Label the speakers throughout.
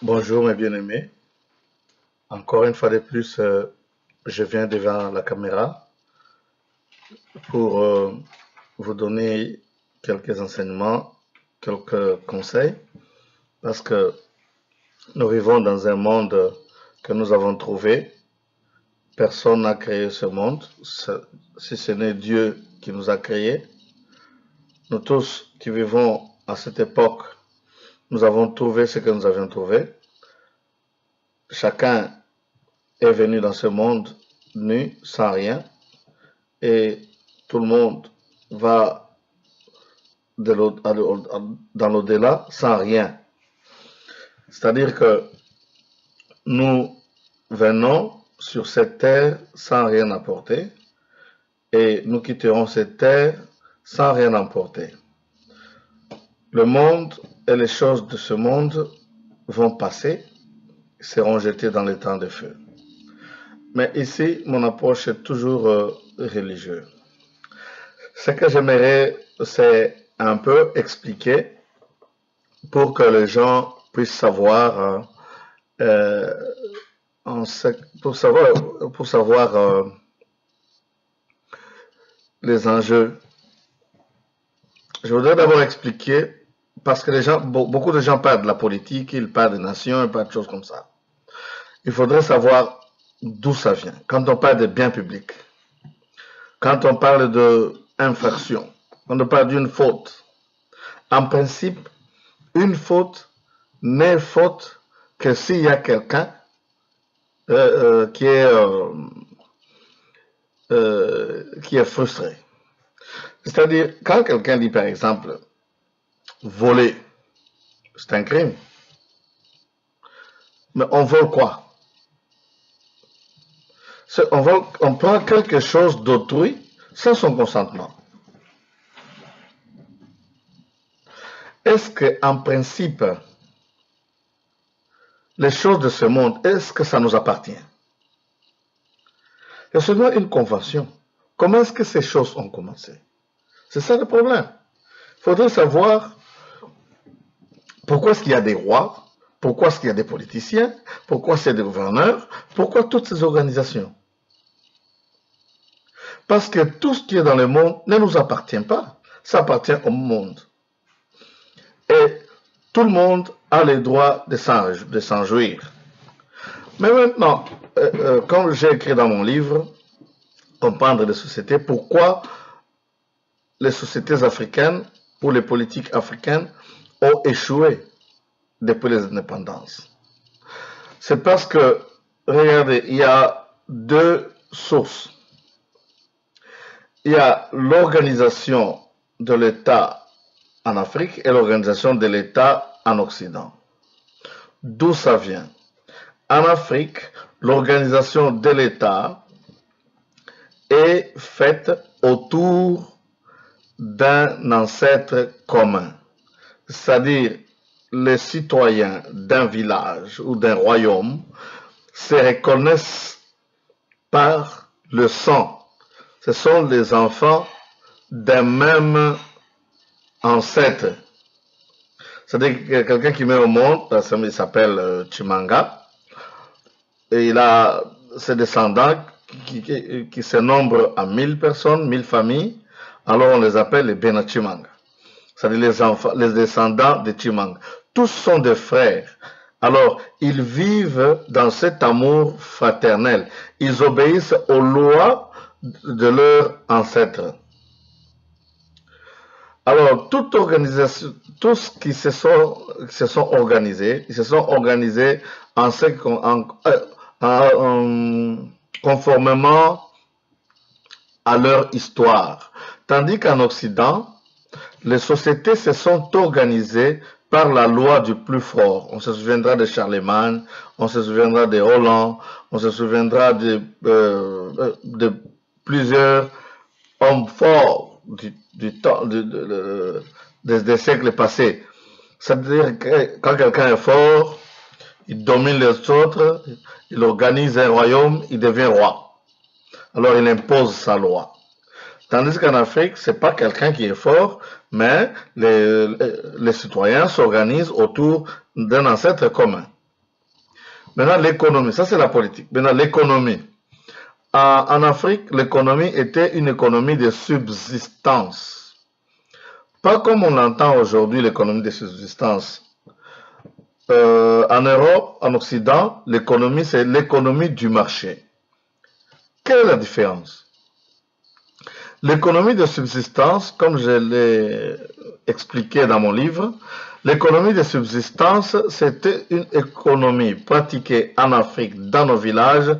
Speaker 1: Bonjour mes bien-aimés, encore une fois de plus, je viens devant la caméra pour vous donner quelques enseignements, quelques conseils, parce que nous vivons dans un monde que nous avons trouvé. Personne n'a créé ce monde, si ce n'est Dieu qui nous a créés. Nous tous qui vivons à cette époque, nous avons trouvé ce que nous avions trouvé. Chacun est venu dans ce monde nu, sans rien, et tout le monde va dans l'au-delà sans rien. C'est-à-dire que nous venons sur cette terre sans rien apporter et nous quitterons cette terre sans rien emporter. Le monde et les choses de ce monde vont passer, seront jetés dans les temps de feu. Mais ici, mon approche est toujours religieuse. Ce que j'aimerais, c'est un peu expliquer pour que les gens puissent savoir, les enjeux. Je voudrais d'abord expliquer, parce que les gens, beaucoup de gens parlent de la politique, ils parlent des nations, ils parlent de choses comme ça. Il faudrait savoir d'où ça vient. Quand on parle de biens publics, quand on parle d'infraction, quand on parle d'une faute, en principe, une faute n'est faute que s'il y a quelqu'un qui est frustré. C'est-à-dire, quand quelqu'un dit par exemple, voler, c'est un crime. Mais on vole quoi? On prend quelque chose d'autrui sans son consentement. Est-ce qu'en principe, les choses de ce monde, est-ce que ça nous appartient? Il y a seulement une convention. Comment est-ce que ces choses ont commencé? C'est ça le problème. Il faudrait savoir pourquoi est-ce qu'il y a des rois, pourquoi est-ce qu'il y a des politiciens, pourquoi c'est des gouverneurs, pourquoi toutes ces organisations. Parce que tout ce qui est dans le monde ne nous appartient pas, ça appartient au monde. Et tout le monde a le droit de s'en jouir. Mais maintenant, comme j'ai écrit dans mon livre, Comprendre les sociétés, pourquoi les sociétés africaines ou les politiques africaines ont échoué depuis les indépendances. C'est parce que, regardez, il y a deux sources. Il y a l'organisation de l'État en Afrique et l'organisation de l'État en Occident. D'où ça vient? En Afrique, l'organisation de l'État est faite autour d'un ancêtre commun, c'est-à-dire les citoyens d'un village ou d'un royaume se reconnaissent par le sang. Ce sont les enfants d'un même ancêtre. C'est-à-dire que quelqu'un qui met au monde, il s'appelle Chimanga, et il a ses descendants qui se nombrent à 1000 personnes, 1000 familles, alors on les appelle les Benachimanga. C'est-à-dire les descendants de Chimanga. Tous sont des frères. Alors, ils vivent dans cet amour fraternel. Ils obéissent aux lois de leurs ancêtres. Alors, toute organisation, tous qui se sont organisés, ils se sont organisés conformément à leur histoire. Tandis qu'en Occident, les sociétés se sont organisées par la loi du plus fort. On se souviendra de Charlemagne, on se souviendra de Hollande, on se souviendra de plusieurs hommes forts du temps, des siècles passés. C'est-à-dire que quand quelqu'un est fort, il domine les autres, il organise un royaume, il devient roi. Alors il impose sa loi. Tandis qu'en Afrique, ce n'est pas quelqu'un qui est fort, mais les citoyens s'organisent autour d'un ancêtre commun. Maintenant, l'économie, ça c'est la politique. Maintenant, l'économie. En Afrique, l'économie était une économie de subsistance. Pas comme on l'entend aujourd'hui, l'économie de subsistance. En Europe, en Occident, l'économie, c'est l'économie du marché. Quelle est la différence? L'économie de subsistance, comme je l'ai expliqué dans mon livre, l'économie de subsistance, c'était une économie pratiquée en Afrique, dans nos villages.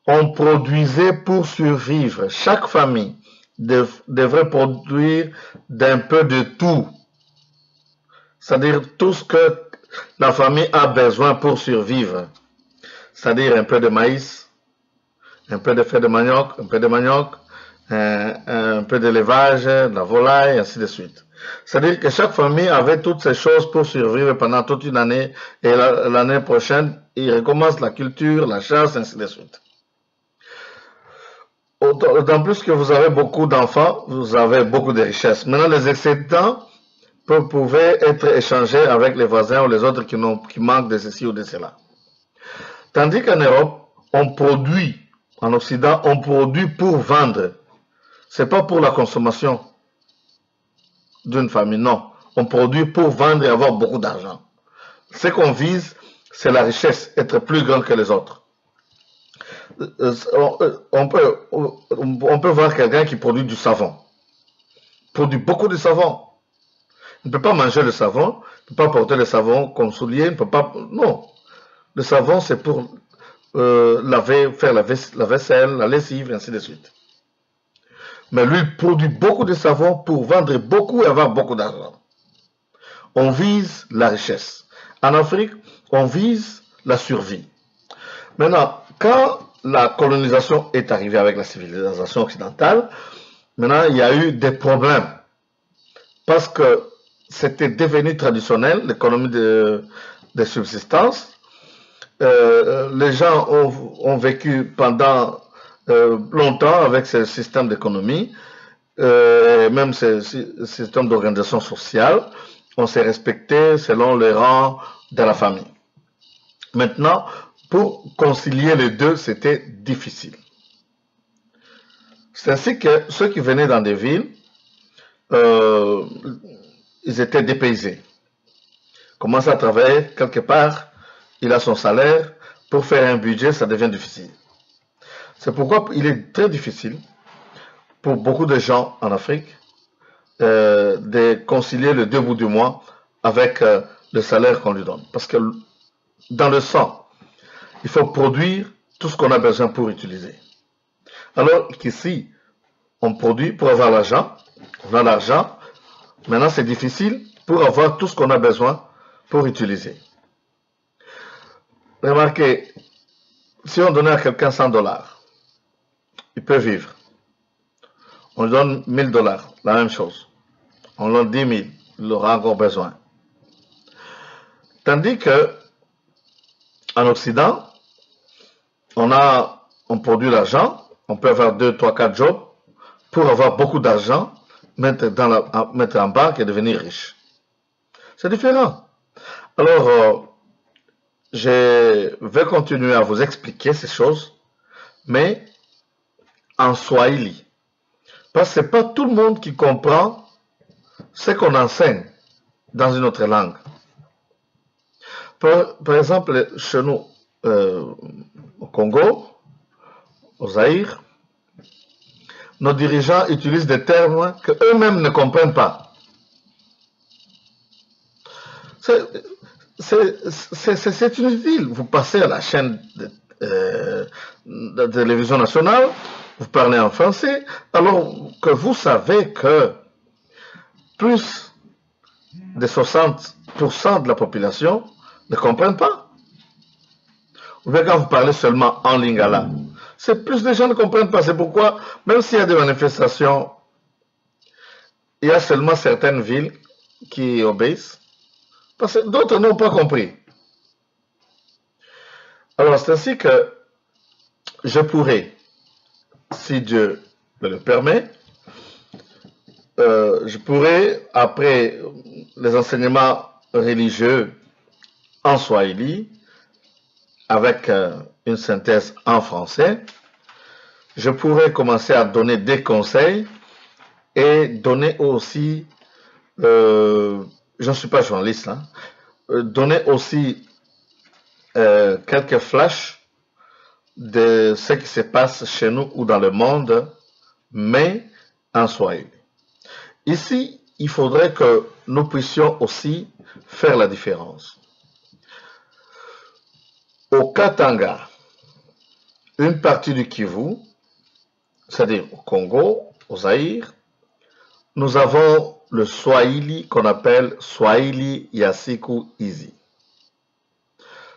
Speaker 1: On produisait pour survivre. Chaque famille devrait produire d'un peu de tout. C'est-à-dire tout ce que la famille a besoin pour survivre. C'est-à-dire un peu de maïs, un peu de fèves de manioc, un peu de manioc, un peu d'élevage, de la volaille, ainsi de suite. C'est-à-dire que chaque famille avait toutes ces choses pour survivre pendant toute une année et l'année prochaine, ils recommencent la culture, la chasse, ainsi de suite. D'autant plus que vous avez beaucoup d'enfants, vous avez beaucoup de richesses. Maintenant, les excédents pouvaient être échangés avec les voisins ou les autres qui manquent de ceci ou de cela. Tandis qu'en Europe, on produit, en Occident, on produit pour vendre. Ce n'est pas pour la consommation d'une famille, non. On produit pour vendre et avoir beaucoup d'argent. Ce qu'on vise, c'est la richesse, être plus grand que les autres. On peut voir quelqu'un qui produit du savon. Produit beaucoup de savon. Il ne peut pas manger le savon, il ne peut pas porter le savon comme soulier, il ne peut pas... Non. Le savon, c'est pour laver, faire la vaisselle, la lessive, et ainsi de suite. Mais lui, il produit beaucoup de savon pour vendre beaucoup et avoir beaucoup d'argent. On vise la richesse. En Afrique, on vise la survie. Maintenant, quand la colonisation est arrivée avec la civilisation occidentale, maintenant, il y a eu des problèmes. Parce que c'était devenu traditionnel, l'économie de subsistance. Les gens ont vécu pendant longtemps avec ce système d'économie, même ce système d'organisation sociale. On s'est respecté selon les rangs de la famille. Maintenant, pour concilier les deux, c'était difficile. C'est ainsi que ceux qui venaient dans des villes, ils étaient dépaysés. Commence à travailler quelque part, il a son salaire, pour faire un budget, ça devient difficile. C'est pourquoi il est très difficile pour beaucoup de gens en Afrique de concilier le 2 bouts du mois avec le salaire qu'on lui donne. Parce que dans le sang, il faut produire tout ce qu'on a besoin pour utiliser. Alors qu'ici, on produit pour avoir l'argent, on a l'argent, maintenant c'est difficile pour avoir tout ce qu'on a besoin pour utiliser. Remarquez, si on donnait à quelqu'un $100, il peut vivre. On lui donne $1000, la même chose. On lui donne 10 000, il aura encore besoin. Tandis que en Occident, on produit l'argent, on peut avoir 2, 3, 4 jobs pour avoir beaucoup d'argent, mettre en banque et devenir riche. C'est différent. Alors, je vais continuer à vous expliquer ces choses, mais en Swahili. Parce que ce n'est pas tout le monde qui comprend ce qu'on enseigne dans une autre langue. Par exemple, chez nous, au Congo, au Zaïre, nos dirigeants utilisent des termes qu'eux-mêmes ne comprennent pas. C'est inutile. Vous passez à la chaîne de télévision nationale, vous parlez en français, alors que vous savez que plus de 60% de la population ne comprennent pas. Ou bien quand vous parlez seulement en lingala, c'est plus de gens ne comprennent pas. C'est pourquoi, même s'il y a des manifestations, il y a seulement certaines villes qui obéissent, parce que d'autres n'ont pas compris. Alors c'est ainsi que je pourrais, si Dieu me le permet, je pourrais, après les enseignements religieux en Swahili, avec une synthèse en français, je pourrais commencer à donner des conseils et donner aussi, je ne suis pas journaliste, hein, donner aussi quelques flashs de ce qui se passe chez nous ou dans le monde, mais en Swahili. Ici, il faudrait que nous puissions aussi faire la différence. Au Katanga, une partie du Kivu, c'est-à-dire au Congo, au Zaïre, nous avons le Swahili qu'on appelle Swahili Yasiku Izi,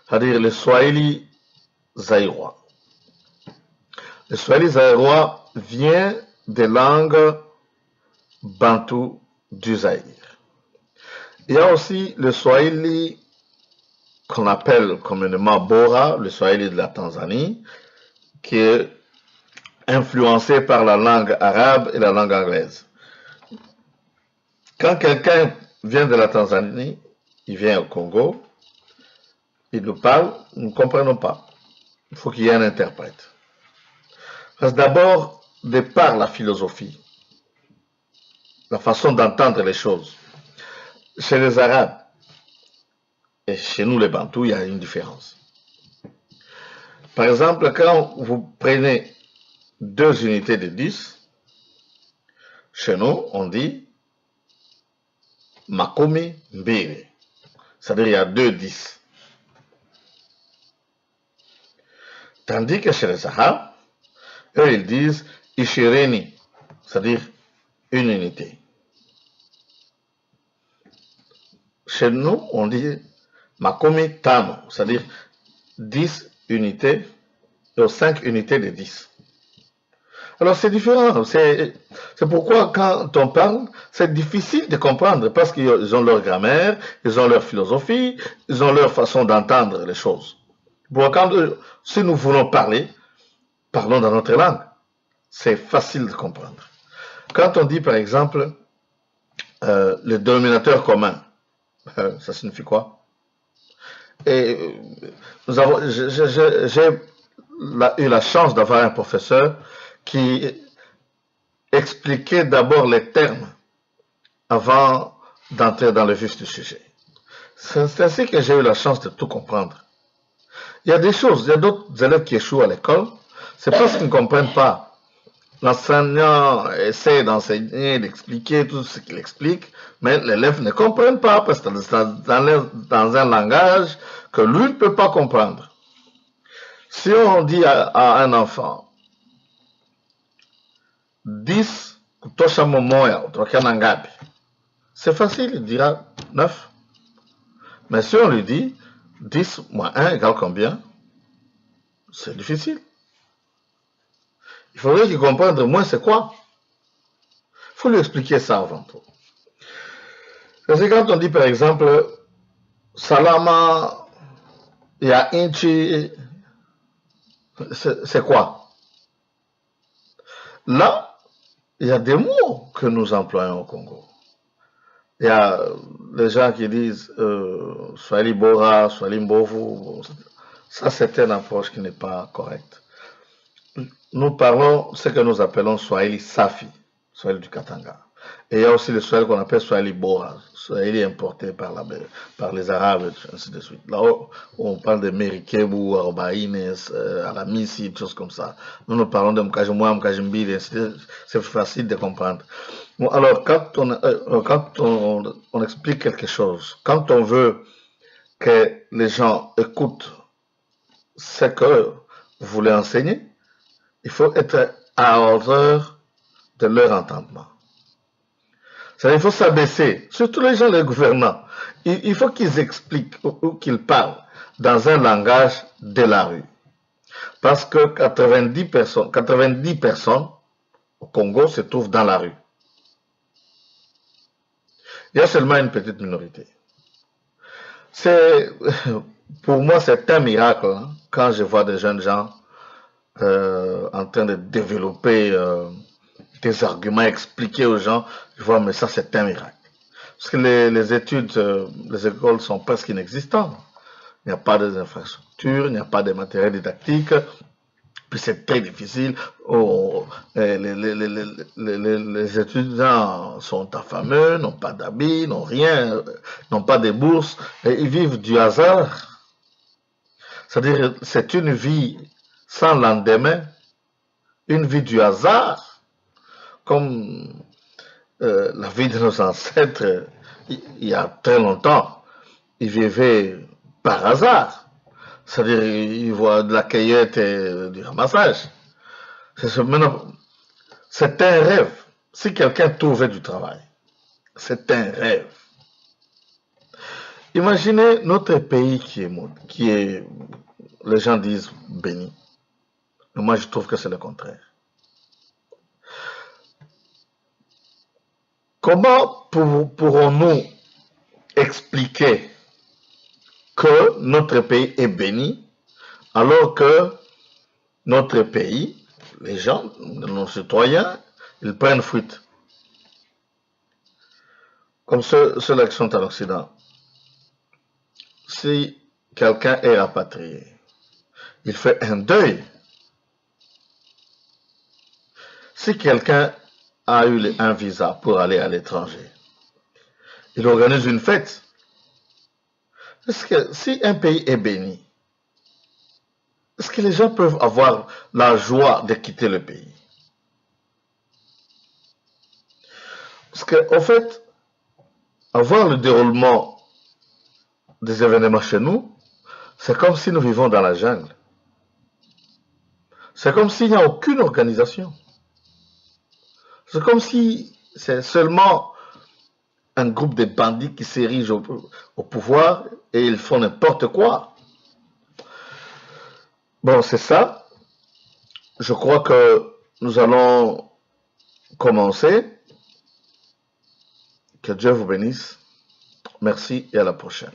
Speaker 1: c'est-à-dire le Swahili zaïrois. Le Swahili zaïrois vient des langues bantou du Zaïre. Il y a aussi le Swahili qu'on appelle communément Bora, le Swahili de la Tanzanie, qui est influencé par la langue arabe et la langue anglaise. Quand quelqu'un vient de la Tanzanie, il vient au Congo, il nous parle, nous ne comprenons pas. Il faut qu'il y ait un interprète. Parce que d'abord, de par la philosophie, la façon d'entendre les choses, chez les Arabes et chez nous les Bantous, il y a une différence. Par exemple, quand vous prenez 2 unités de 10, chez nous, on dit Makomi Mbiri. C'est-à-dire il y a 2 10. Tandis que chez les Arabes, eux, ils disent Ishireni, c'est-à-dire une unité. Chez nous, on dit Makomi Tano, c'est-à-dire 10 unités et 5 unités de 10. Alors c'est différent, c'est pourquoi quand on parle, c'est difficile de comprendre parce qu'ils ont leur grammaire, ils ont leur philosophie, ils ont leur façon d'entendre les choses. Bon, si nous voulons parler, parlons dans notre langue. C'est facile de comprendre. Quand on dit par exemple le dénominateur commun, ça signifie quoi? Et j'ai eu la chance d'avoir un professeur qui expliquait d'abord les termes avant d'entrer dans le vif du sujet. C'est ainsi que j'ai eu la chance de tout comprendre. Il y a des choses, il y a d'autres élèves qui échouent à l'école, c'est parce qu'ils ne comprennent pas. L'enseignant essaie d'enseigner, d'expliquer tout ce qu'il explique, mais l'élève ne comprenne pas parce que c'est dans un langage que lui ne peut pas comprendre. Si on dit à un enfant 10 kutosha momoya utokana ngapi, c'est facile, il dira 9. Mais si on lui dit 10 moins 1 égale combien, c'est difficile. Il faudrait qu'il comprenne au moins c'est quoi. Il faut lui expliquer ça avant tout. Parce que quand on dit par exemple Salama ya inchi, c'est quoi? Là, il y a des mots que nous employons au Congo. Il y a les gens qui disent Swahili Bora, Swahili Mbovu. Ça, c'est une approche qui n'est pas correcte. Nous parlons ce que nous appelons Swahili Safi, Swahili du Katanga. Et il y a aussi le Swahili qu'on appelle Swahili Bora, Swahili importé par les Arabes, ainsi de suite. Là où on parle de Merikebu, Arobaïnes, Alamisi, des choses comme ça. Nous parlons de Mkajimwa, Mkajimbili, c'est facile de comprendre. Bon, alors, quand on explique quelque chose, quand on veut que les gens écoutent ce que vous voulez enseigner, il faut être à hauteur de leur entendement. Il faut s'abaisser, surtout les gens, les gouvernants. Il faut qu'ils expliquent ou qu'ils parlent dans un langage de la rue. Parce que 90 personnes au Congo se trouvent dans la rue. Il y a seulement une petite minorité. Pour moi, c'est un miracle hein, quand je vois des jeunes gens en train de développer des arguments, expliquer aux gens, je vois, mais ça c'est un miracle. Parce que les études, les écoles sont presque inexistantes. Il n'y a pas d'infrastructures. infrastructures, il n'y a pas de matériel didactique, puis c'est très difficile. Les étudiants sont affamés, n'ont pas d'habits, n'ont rien, n'ont pas de bourses, et ils vivent du hasard. C'est-à-dire, c'est une vie sans lendemain, une vie du hasard, comme la vie de nos ancêtres il y a très longtemps. Ils vivaient par hasard. C'est-à-dire, ils voient de la cueillette et du ramassage. C'est un rêve. Si quelqu'un trouvait du travail, c'est un rêve. Imaginez notre pays qui est, les gens disent béni. Mais moi, je trouve que c'est le contraire. Comment pourrons-nous expliquer que notre pays est béni alors que notre pays, les gens, nos citoyens, ils prennent fuite? Comme ceux-là qui sont en Occident. Si quelqu'un est rapatrié, il fait un deuil. Si quelqu'un a eu un visa pour aller à l'étranger, il organise une fête. Est-ce que si un pays est béni, est-ce que les gens peuvent avoir la joie de quitter le pays? Parce qu'en fait, avoir le déroulement des événements chez nous, c'est comme si nous vivons dans la jungle. C'est comme s'il n'y a aucune organisation. C'est comme si c'est seulement un groupe de bandits qui s'érigent au pouvoir et ils font n'importe quoi. Bon, c'est ça. Je crois que nous allons commencer. Que Dieu vous bénisse. Merci et à la prochaine.